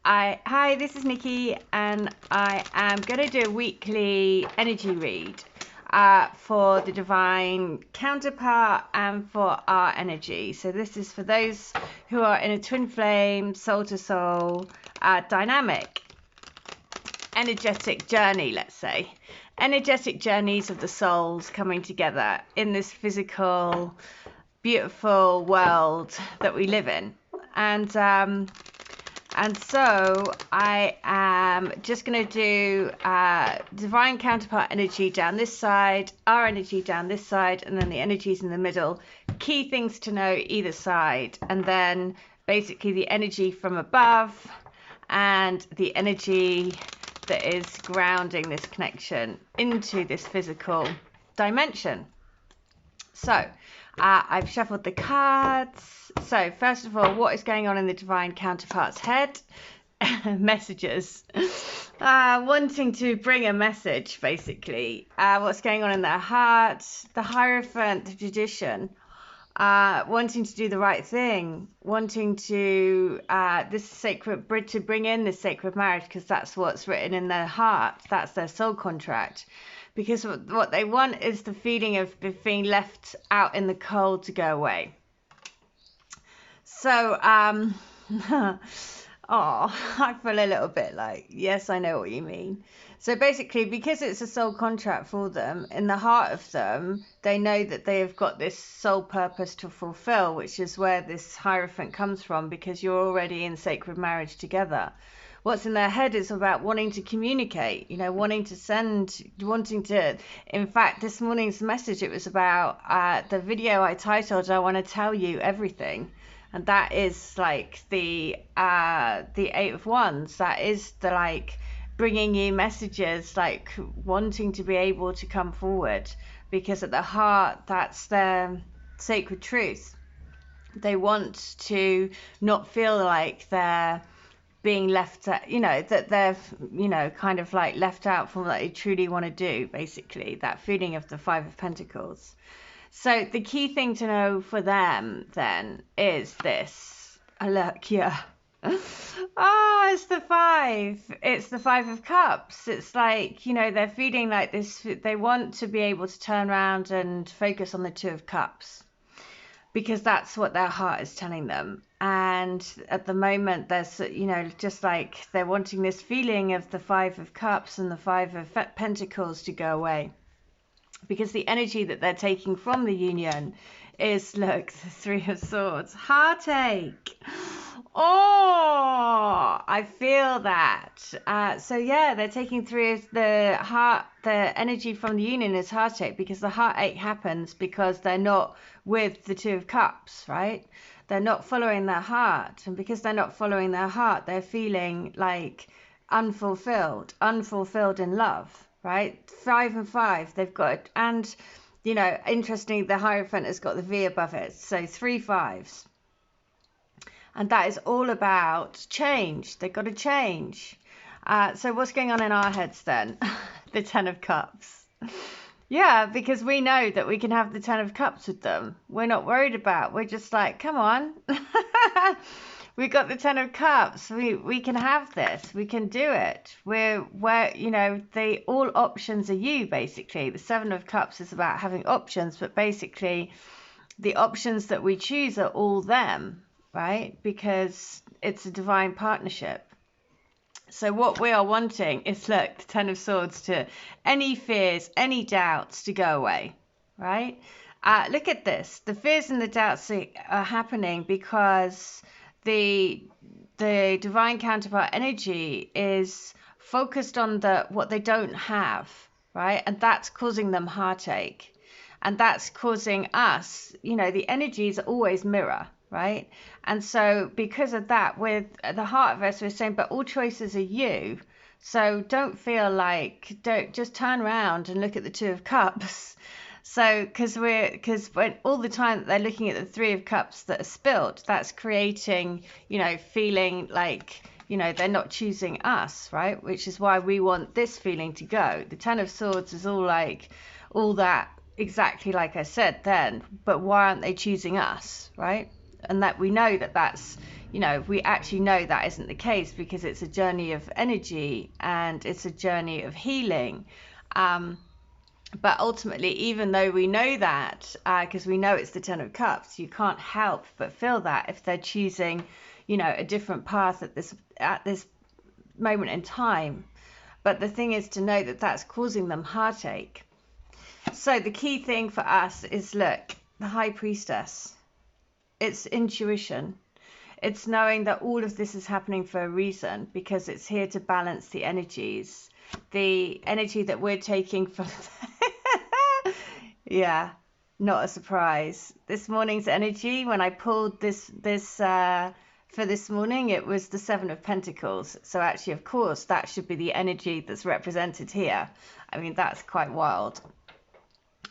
Hi, this is Nikki, and I am going to do a weekly energy read for the divine counterpart and for our energy. So this is for those who are in a twin flame, soul to soul, dynamic, energetic journey, let's say. Energetic journeys of the souls coming together in this physical, beautiful world that we live in. And so I am just going to do divine counterpart energy down this side, our energy down this side, and then the energies in the middle. Key things to know either side. And then basically the energy from above and the energy that is grounding this connection into this physical dimension. So I've shuffled the cards. So first of all, what is going on in the divine counterpart's head? Messages. Wanting to bring a message, basically. What's going on in their heart? The Hierophant, the tradition. Wanting to do the right thing. Wanting to to bring in this sacred marriage, because that's what's written in their heart. That's their soul contract. Because what they want is the feeling of being left out in the cold to go away. So, I feel a little bit like, yes, I know what you mean. So basically, because it's a soul contract for them, in the heart of them, they know that they have got this soul purpose to fulfill, which is where this Hierophant comes from, because you're already in sacred marriage together. What's in their head is about wanting to communicate, wanting to, in fact, this morning's message, it was about the video I titled, I Want to Tell You Everything. And that is like the Eight of Wands. That is the bringing you messages, wanting to be able to come forward, because at the heart, that's their sacred truth. They want to not feel like they're being left, that they're, kind of left out from what they truly want to do, basically, that feeling of the Five of Pentacles. So the key thing to know for them then is this. Look, yeah. It's the five. It's the Five of Cups. It's they're feeling like this. They want to be able to turn around and focus on the Two of Cups, because that's what their heart is telling them. And at the moment, there's, just they're wanting this feeling of the Five of Cups and the Five of Pentacles to go away. Because the energy that they're taking from the union is, look, the Three of Swords. Heartache. Oh, I feel that. So yeah, they're taking the energy from the union is heartache, because the heartache happens because they're not with the Two of Cups, right? They're not following their heart. And because they're not following their heart, they're feeling like unfulfilled in love. Right? 5 and 5, they've got, and interestingly, the Hierophant has got the V above it, so 3 5s, and that is all about change. They've got to change. So what's going on in our heads then? The 10 of Cups. Yeah, because we know that we can have the 10 of Cups with them. We're not worried about. We're just like, come on. We got the 10 of Cups. We can have this. We can do it. All options are you, basically. The 7 of Cups is about having options, but basically the options that we choose are all them, right? Because it's a divine partnership. So what we are wanting is, look, the 10 of Swords, to any fears, any doubts to go away, right? Look at this. The fears and the doubts are happening because the divine counterpart energy is focused on what they don't have, right? And that's causing them heartache. And that's causing us, the energies always mirror, right? And so because of that, with the heart of us, we're saying, but all choices are you. So don't just turn around and look at the Two of Cups. So, because when all the time that they're looking at the Three of Cups that are spilt, that's creating, feeling like, they're not choosing us, right? Which is why we want this feeling to go. The 10 of Swords is all that exactly like I said then, but why aren't they choosing us, right? and that we know that that's, we actually know that isn't the case, because it's a journey of energy and it's a journey of healing. But ultimately, even though we know that, because we know it's the Ten of Cups, you can't help but feel that if they're choosing, a different path at this moment in time. But the thing is to know that that's causing them heartache. So the key thing for us is, look, the High Priestess, it's intuition. It's knowing that all of this is happening for a reason, because it's here to balance the energies. The energy that we're taking from yeah, not a surprise. This morning's energy, when I pulled this for this morning, it was the Seven of Pentacles. So actually, of course, that should be the energy that's represented here. I mean, that's quite wild.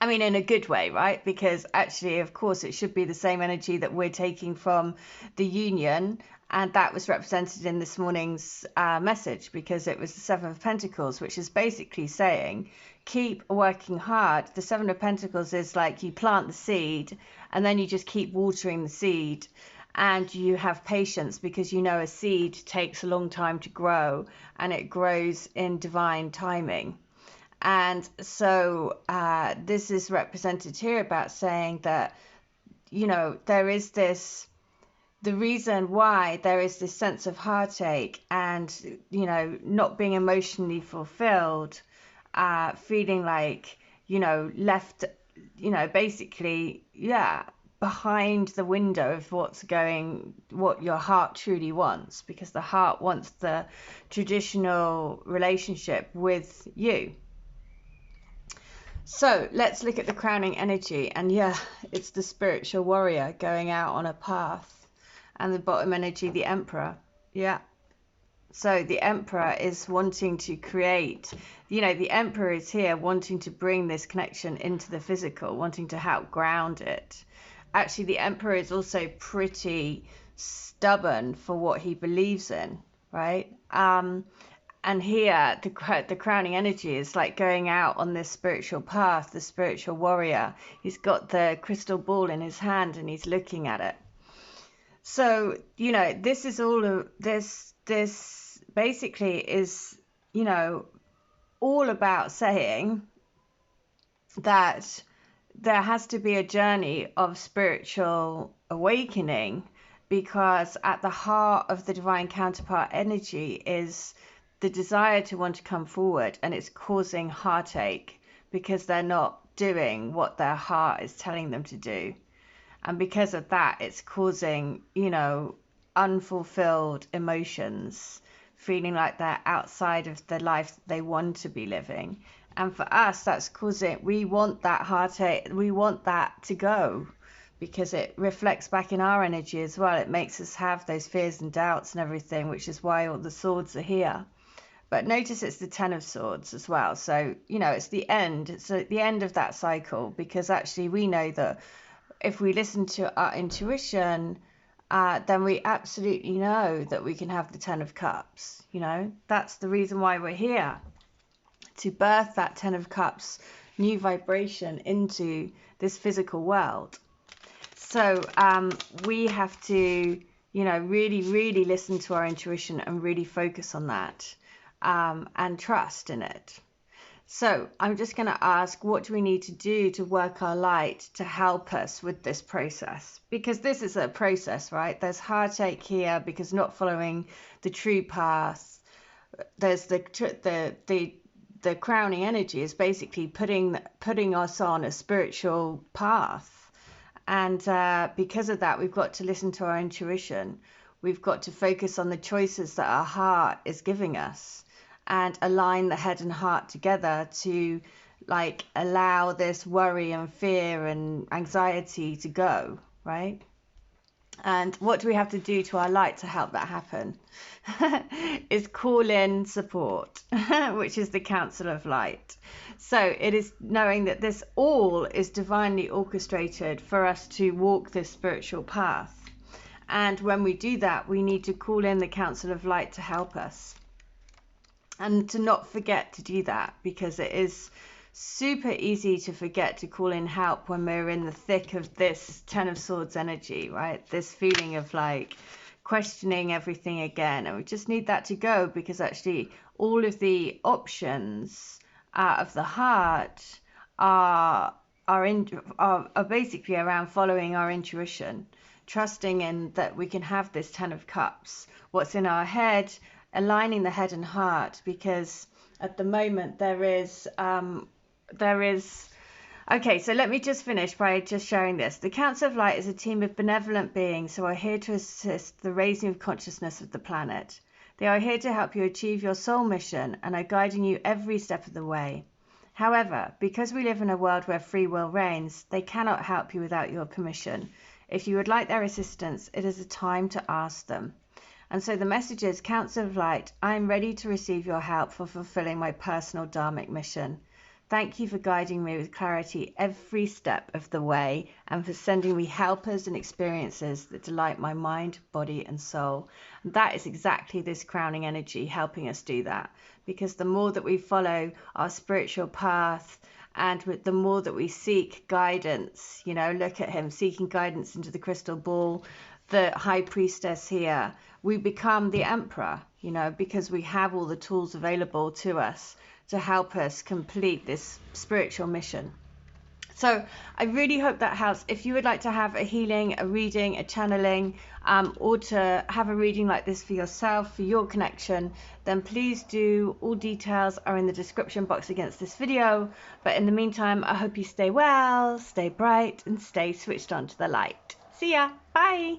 I mean, in a good way, right? Because actually, of course, it should be the same energy that we're taking from the union. And that was represented in this morning's message, because it was the Seven of Pentacles, which is basically saying, keep working hard. The Seven of Pentacles is like you plant the seed and then you just keep watering the seed, and you have patience, because a seed takes a long time to grow and it grows in divine timing. And so this is represented here about saying that, there is this, the reason why there is this sense of heartache and, not being emotionally fulfilled, feeling like, left, basically, behind the window of what your heart truly wants, because the heart wants the traditional relationship with you. So let's look at the crowning energy, and it's the spiritual warrior going out on a path, and the bottom energy, the Emperor. So the Emperor is wanting to create, the Emperor is here wanting to bring this connection into the physical, wanting to help ground it. Actually, the Emperor is also pretty stubborn for what he believes in, right? And here, the crowning energy is like going out on this spiritual path, the spiritual warrior. He's got the crystal ball in his hand and he's looking at it. So, this is all of this basically is, all about saying that there has to be a journey of spiritual awakening, because at the heart of the divine counterpart energy is the desire to want to come forward, and it's causing heartache because they're not doing what their heart is telling them to do. And because of that, it's causing, unfulfilled emotions, feeling like they're outside of the life that they want to be living. And for us, that's causing, we want that heartache, we want that to go, because it reflects back in our energy as well. It makes us have those fears and doubts and everything, which is why all the swords are here. But notice it's the Ten of Swords as well. So, it's the end. It's the end of that cycle, because actually we know that if we listen to our intuition, then we absolutely know that we can have the Ten of Cups. That's the reason why we're here, to birth that Ten of Cups, new vibration into this physical world. So we have to, really, really listen to our intuition and really focus on that. And trust in it. So I'm just going to ask, what do we need to do to work our light to help us with this process? Because this is a process, right? There's heartache here because not following the true path. There's the crowning energy is basically putting us on a spiritual path. And because of that, we've got to listen to our intuition. We've got to focus on the choices that our heart is giving us, and align the head and heart together to allow this worry and fear and anxiety to go, right? And what do we have to do to our light to help that happen? Is call in support, which is the Council of Light. So it is knowing that this all is divinely orchestrated for us to walk this spiritual path. And when we do that, we need to call in the Council of Light to help us. And to not forget to do that, because it is super easy to forget to call in help when we're in the thick of this Ten of Swords energy, right? This feeling of like questioning everything again. And we just need that to go, because actually all of the options out of the heart are basically around following our intuition, trusting in that we can have this Ten of Cups, what's in our head, aligning the head and heart, because at the moment there is okay, so let me just finish by just sharing this. The Council of Light is a team of benevolent beings who are here to assist the raising of consciousness of the planet. They are here to help you achieve your soul mission and are guiding you every step of the way. However, because we live in a world where free will reigns, they cannot help you without your permission. If you would like their assistance, it is a time to ask them. And so the message is, Council of Light, I am ready to receive your help for fulfilling my personal dharmic mission. Thank you for guiding me with clarity every step of the way, and for sending me helpers and experiences that delight my mind, body, and soul. And that is exactly this crowning energy helping us do that, because the more that we follow our spiritual path, and with the more that we seek guidance, you know, look at him seeking guidance into the crystal ball, the high priestess here, we become the emperor, you know, because we have all the tools available to us to help us complete this spiritual mission. So I really hope that helps. If you would like to have a healing, a reading, a channeling, or to have a reading like this for yourself, for your connection, then please do. All details are in the description box against this video. But in the meantime, I hope you stay well, stay bright, and stay switched on to the light. See ya. Bye.